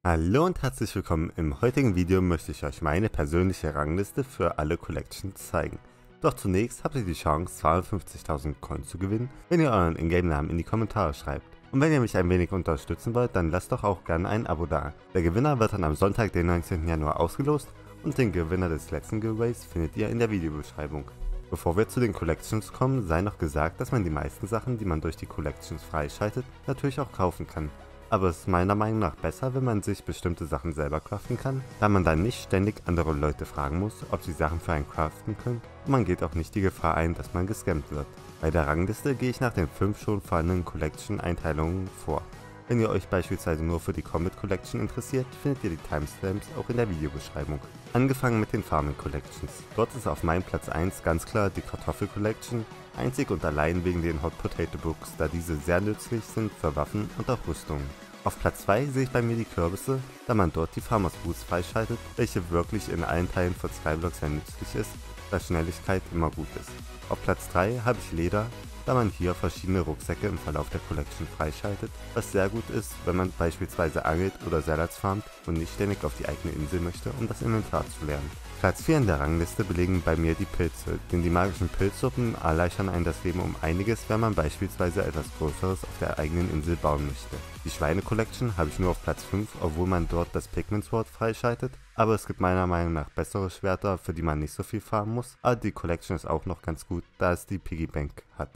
Hallo und herzlich willkommen. Im heutigen Video möchte ich euch meine persönliche Rangliste für alle Collections zeigen. Doch zunächst habt ihr die Chance 52.000 Coins zu gewinnen, wenn ihr euren Ingame-Namen in die Kommentare schreibt. Und wenn ihr mich ein wenig unterstützen wollt, dann lasst doch auch gerne ein Abo da. Der Gewinner wird dann am Sonntag, den 19. Januar ausgelost und den Gewinner des letzten Giveaways findet ihr in der Videobeschreibung. Bevor wir zu den Collections kommen, sei noch gesagt, dass man die meisten Sachen, die man durch die Collections freischaltet, natürlich auch kaufen kann. Aber es ist meiner Meinung nach besser, wenn man sich bestimmte Sachen selber craften kann, da man dann nicht ständig andere Leute fragen muss, ob sie Sachen für einen craften können, und man geht auch nicht die Gefahr ein, dass man gescammt wird. Bei der Rangliste gehe ich nach den 5 schon vorhandenen Collection-Einteilungen vor. Wenn ihr euch beispielsweise nur für die Comet Collection interessiert, findet ihr die Timestamps auch in der Videobeschreibung. Angefangen mit den Farming Collections. Dort ist auf meinem Platz 1 ganz klar die Kartoffel Collection, einzig und allein wegen den Hot Potato Books, da diese sehr nützlich sind für Waffen und auch Rüstungen. Auf Platz 2 sehe ich bei mir die Kürbisse, da man dort die Farmers Boots freischaltet, welche wirklich in allen Teilen für Skyblock sehr nützlich ist, da Schnelligkeit immer gut ist. Auf Platz 3 habe ich Leder, da man hier verschiedene Rucksäcke im Verlauf der Collection freischaltet, was sehr gut ist, wenn man beispielsweise angelt oder Salads farmt und nicht ständig auf die eigene Insel möchte, um das Inventar zu lernen. Platz 4 in der Rangliste belegen bei mir die Pilze, denn die magischen Pilzsuppen erleichtern einem das Leben um einiges, wenn man beispielsweise etwas Größeres auf der eigenen Insel bauen möchte. Die Schweine Collection habe ich nur auf Platz 5, obwohl man dort das Pigment Sword freischaltet, aber es gibt meiner Meinung nach bessere Schwerter, für die man nicht so viel farmen muss, aber die Collection ist auch noch ganz gut, da es die Piggy Bank hat.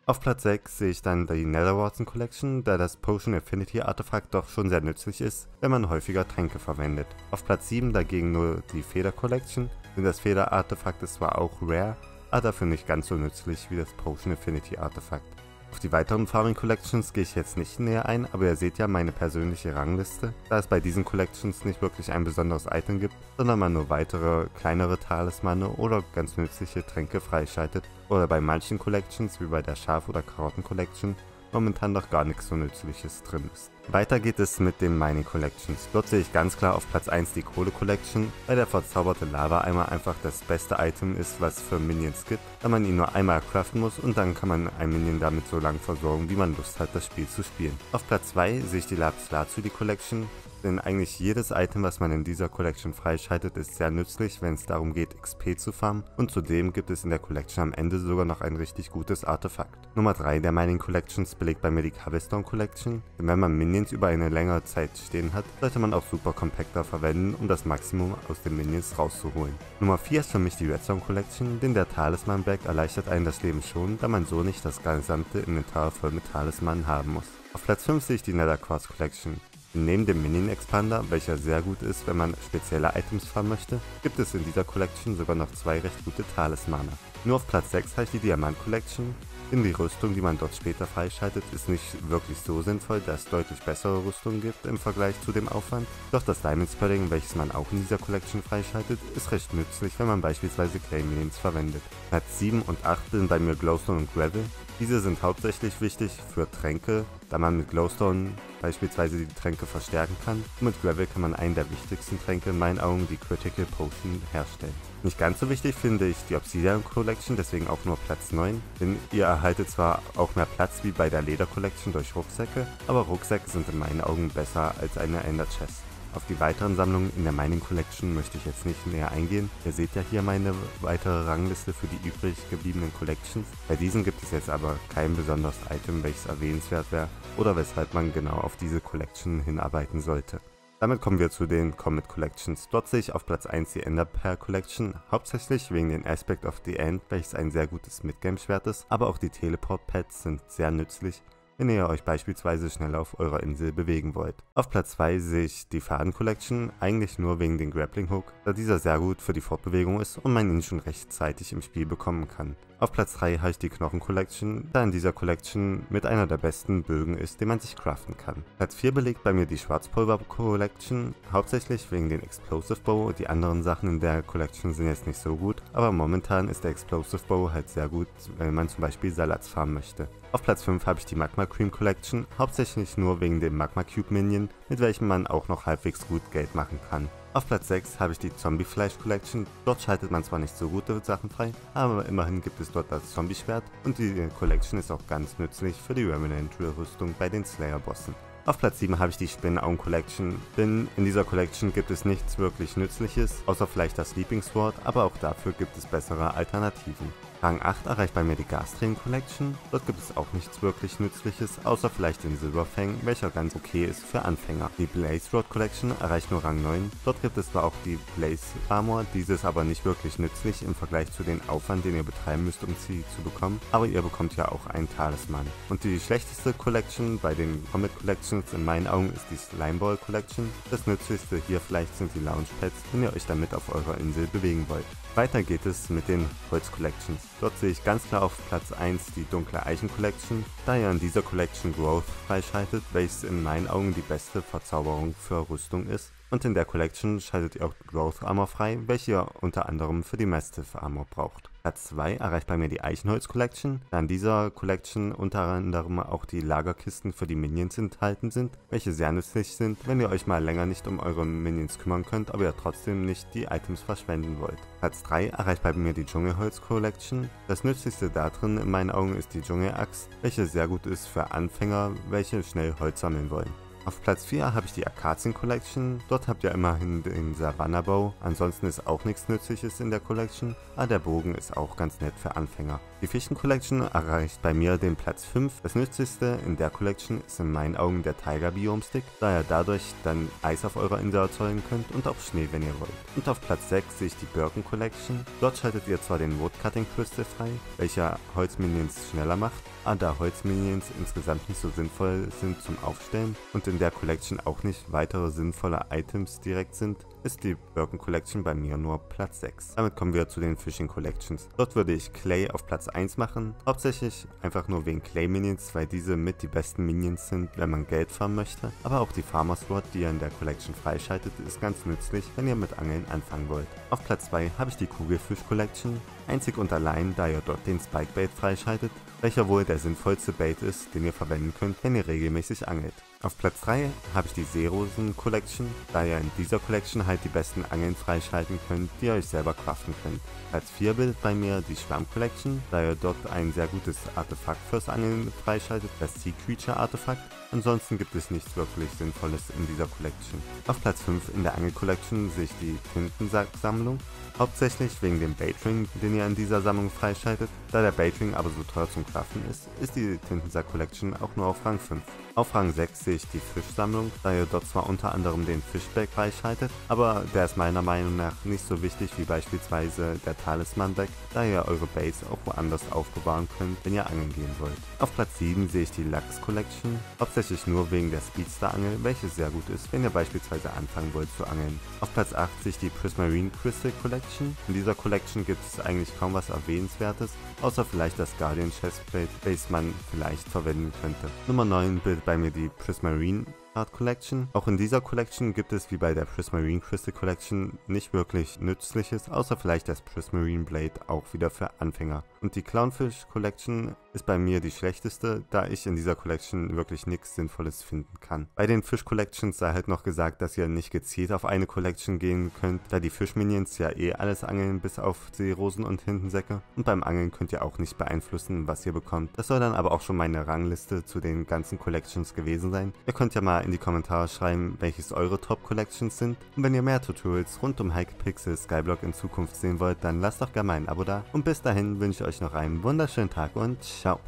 Auf Platz 6 sehe ich dann die Netherwarzen Collection, da das Potion Affinity Artefakt doch schon sehr nützlich ist, wenn man häufiger Tränke verwendet. Auf Platz 7 dagegen nur die Feder Collection, denn das Feder Artefakt ist zwar auch rare, aber dafür nicht ganz so nützlich wie das Potion Affinity Artefakt. Auf die weiteren Farming Collections gehe ich jetzt nicht näher ein, aber ihr seht ja meine persönliche Rangliste, da es bei diesen Collections nicht wirklich ein besonderes Item gibt, sondern man nur weitere kleinere Talismane oder ganz nützliche Tränke freischaltet oder bei manchen Collections wie bei der Schaf- oder Karotten Collection momentan noch gar nichts so Nützliches drin ist. Weiter geht es mit den Mining Collections. Dort sehe ich ganz klar auf Platz 1 die Kohle Collection, weil der verzauberte Lava-Eimer einfach das beste Item ist, was es für Minions gibt, da man ihn nur einmal craften muss und dann kann man ein Minion damit so lange versorgen, wie man Lust hat, das Spiel zu spielen. Auf Platz 2 sehe ich die Lapis Lazuli Collection, denn eigentlich jedes Item, was man in dieser Collection freischaltet, ist sehr nützlich, wenn es darum geht, XP zu farmen, und zudem gibt es in der Collection am Ende sogar noch ein richtig gutes Artefakt. Nummer 3 der Mining Collections belegt bei mir die Cobblestone Collection, denn wenn man Minions über eine längere Zeit stehen hat, sollte man auch Super Compactor verwenden, um das Maximum aus den Minions rauszuholen. Nummer 4 ist für mich die Redstone Collection, denn der Talisman Bag erleichtert einen das Leben schon, da man so nicht das gesamte Inventar voll mit Talismanen haben muss. Auf Platz 5 sehe ich die Nether Quartz Collection. Neben dem Minion Expander, welcher sehr gut ist, wenn man spezielle Items farmen möchte, gibt es in dieser Collection sogar noch 2 recht gute Talismane. Nur auf Platz 6 habe ich die Diamant Collection, denn die Rüstung, die man dort später freischaltet, ist nicht wirklich so sinnvoll, da es deutlich bessere Rüstungen gibt im Vergleich zu dem Aufwand. Doch das Diamond Spreading, welches man auch in dieser Collection freischaltet, ist recht nützlich, wenn man beispielsweise Clay Minions verwendet. Platz 7 und 8 sind bei mir Glowstone und Gravel. Diese sind hauptsächlich wichtig für Tränke, da man mit Glowstone beispielsweise die Tränke verstärken kann, und mit Gravel kann man einen der wichtigsten Tränke in meinen Augen, die Critical Potion, herstellen. Nicht ganz so wichtig finde ich die Obsidian Collection, deswegen auch nur Platz 9, denn ihr erhaltet zwar auch mehr Platz wie bei der Leder Collection durch Rucksäcke, aber Rucksäcke sind in meinen Augen besser als eine Ender Chest. Auf die weiteren Sammlungen in der Mining Collection möchte ich jetzt nicht näher eingehen. Ihr seht ja hier meine weitere Rangliste für die übrig gebliebenen Collections. Bei diesen gibt es jetzt aber kein besonderes Item, welches erwähnenswert wäre oder weshalb man genau auf diese Collection hinarbeiten sollte. Damit kommen wir zu den Comet Collections. Dort sehe ich auf Platz 1 die Ender Pearl Collection, hauptsächlich wegen den Aspect of the End, welches ein sehr gutes Midgame-Schwert ist, aber auch die Teleport Pads sind sehr nützlich, wenn ihr euch beispielsweise schneller auf eurer Insel bewegen wollt. Auf Platz 2 sehe ich die Faden Collection, eigentlich nur wegen den Grappling Hook, da dieser sehr gut für die Fortbewegung ist und man ihn schon rechtzeitig im Spiel bekommen kann. Auf Platz 3 habe ich die Knochen Collection, da in dieser Collection mit einer der besten Bögen ist, den man sich craften kann. Platz 4 belegt bei mir die Schwarzpulver Collection, hauptsächlich wegen den Explosive Bow. Die anderen Sachen in der Collection sind jetzt nicht so gut, aber momentan ist der Explosive Bow halt sehr gut, wenn man zum Beispiel Salats farmen möchte. Auf Platz 5 habe ich die Magma Cream Collection, hauptsächlich nur wegen dem Magma Cube Minion, mit welchem man auch noch halbwegs gut Geld machen kann. Auf Platz 6 habe ich die Zombie Fleisch Collection. Dort schaltet man zwar nicht so gute Sachen frei, aber immerhin gibt es dort das Zombie Schwert und die Collection ist auch ganz nützlich für die Remnant Drill Rüstung bei den Slayer Bossen. Auf Platz 7 habe ich die Spinnenaugen Collection, denn in dieser Collection gibt es nichts wirklich Nützliches, außer vielleicht das Sleeping Sword, aber auch dafür gibt es bessere Alternativen. Rang 8 erreicht bei mir die Gastränen Collection, dort gibt es auch nichts wirklich Nützliches, außer vielleicht den Silberfang, welcher ganz okay ist für Anfänger. Die Blaze Rod Collection erreicht nur Rang 9, dort gibt es zwar auch die Blaze Armor, diese ist aber nicht wirklich nützlich im Vergleich zu dem Aufwand, den ihr betreiben müsst, um sie zu bekommen, aber ihr bekommt ja auch einen Talisman. Und die schlechteste Collection bei den Comet Collections in meinen Augen ist die Slime Ball Collection. Das nützlichste hier vielleicht sind die Launchpads, wenn ihr euch damit auf eurer Insel bewegen wollt. Weiter geht es mit den Holz Collections. Dort sehe ich ganz klar auf Platz 1 die Dunkle Eichen Collection, da ihr in dieser Collection Growth freischaltet, welches in meinen Augen die beste Verzauberung für Rüstung ist. Und in der Collection schaltet ihr auch Growth Armor frei, welche ihr unter anderem für die Mastiff Armor braucht. Platz 2 erreicht bei mir die Eichenholz Collection, da in dieser Collection unter anderem auch die Lagerkisten für die Minions enthalten sind, welche sehr nützlich sind, wenn ihr euch mal länger nicht um eure Minions kümmern könnt, aber ihr trotzdem nicht die Items verschwenden wollt. Platz 3 erreicht bei mir die Dschungelholz Collection. Das nützlichste da drin in meinen Augen ist die Dschungelaxt, welche sehr gut ist für Anfänger, welche schnell Holz sammeln wollen. Auf Platz 4 habe ich die Akazien Collection, dort habt ihr immerhin den Savannah-Bow, ansonsten ist auch nichts Nützliches in der Collection, aber der Bogen ist auch ganz nett für Anfänger. Die Fichten Collection erreicht bei mir den Platz 5, das nützlichste in der Collection ist in meinen Augen der Tiger Biome Stick, da ihr dadurch dann Eis auf eurer Insel erzeugen könnt und auch Schnee, wenn ihr wollt. Und auf Platz 6 sehe ich die Birken Collection, dort schaltet ihr zwar den Woodcutting Crystal frei, welcher Holzminions schneller macht, aber da Holzminions insgesamt nicht so sinnvoll sind zum Aufstellen und in der Collection auch nicht weitere sinnvolle Items direkt sind, ist die Birken Collection bei mir nur Platz 6. Damit kommen wir zu den Fishing Collections. Dort würde ich Clay auf Platz 1 machen, hauptsächlich einfach nur wegen Clay Minions, weil diese mit die besten Minions sind, wenn man Geld farmen möchte. Aber auch die Farmer Sword, die ihr in der Collection freischaltet, ist ganz nützlich, wenn ihr mit Angeln anfangen wollt. Auf Platz 2 habe ich die Kugelfisch Collection, einzig und allein, da ihr dort den Spikebait freischaltet, welcher wohl der sinnvollste Bait ist, den ihr verwenden könnt, wenn ihr regelmäßig angelt. Auf Platz 3 habe ich die Seerosen Collection, da ihr in dieser Collection halt die besten Angeln freischalten könnt, die ihr euch selber craften könnt. Platz 4 bildet bei mir die Schwamm Collection, da ihr dort ein sehr gutes Artefakt fürs Angeln freischaltet, das Sea Creature Artefakt. Ansonsten gibt es nichts wirklich Sinnvolles in dieser Collection. Auf Platz 5 in der Angel Collection sehe ich die Tintensack-Sammlung, hauptsächlich wegen dem Baitring, den ihr in dieser Sammlung freischaltet. Da der Baitring aber so teuer zum Craften ist die Tintensack Collection auch nur auf Rang 5. Auf Rang 6 sehe ich die Fischsammlung, da ihr dort zwar unter anderem den Fischbag freischaltet, aber der ist meiner Meinung nach nicht so wichtig wie beispielsweise der Talisman-Bag, da ihr eure Base auch woanders aufbewahren könnt, wenn ihr angeln gehen wollt. Auf Platz 7 sehe ich die Lachs Collection, hauptsächlich nur wegen der Speedster-Angel, welche sehr gut ist, wenn ihr beispielsweise anfangen wollt zu angeln. Auf Platz 8 sehe ich die Prismarine Crystal Collection. In dieser Collection gibt es eigentlich kaum was Erwähnenswertes, außer vielleicht das Guardian Chestplate, welches man vielleicht verwenden könnte. Nummer 9 bildet bei mir die Prismarine Art Collection. Auch in dieser Collection gibt es wie bei der Prismarine Crystal Collection nicht wirklich Nützliches, außer vielleicht das Prismarine Blade auch wieder für Anfänger. Und die Clownfish Collection ist bei mir die schlechteste, da ich in dieser Collection wirklich nichts Sinnvolles finden kann. Bei den Fish Collections sei halt noch gesagt, dass ihr nicht gezielt auf eine Collection gehen könnt, da die Fischminions ja eh alles angeln bis auf Seerosen und Tintensäcke. Und beim Angeln könnt ihr auch nicht beeinflussen, was ihr bekommt. Das soll dann aber auch schon meine Rangliste zu den ganzen Collections gewesen sein. Ihr könnt ja mal in die Kommentare schreiben, welches eure Top Collections sind. Und wenn ihr mehr Tutorials rund um Hypixel Skyblock in Zukunft sehen wollt, dann lasst doch gerne mal ein Abo da. Und bis dahin wünsche ich euch noch einen wunderschönen Tag und ciao.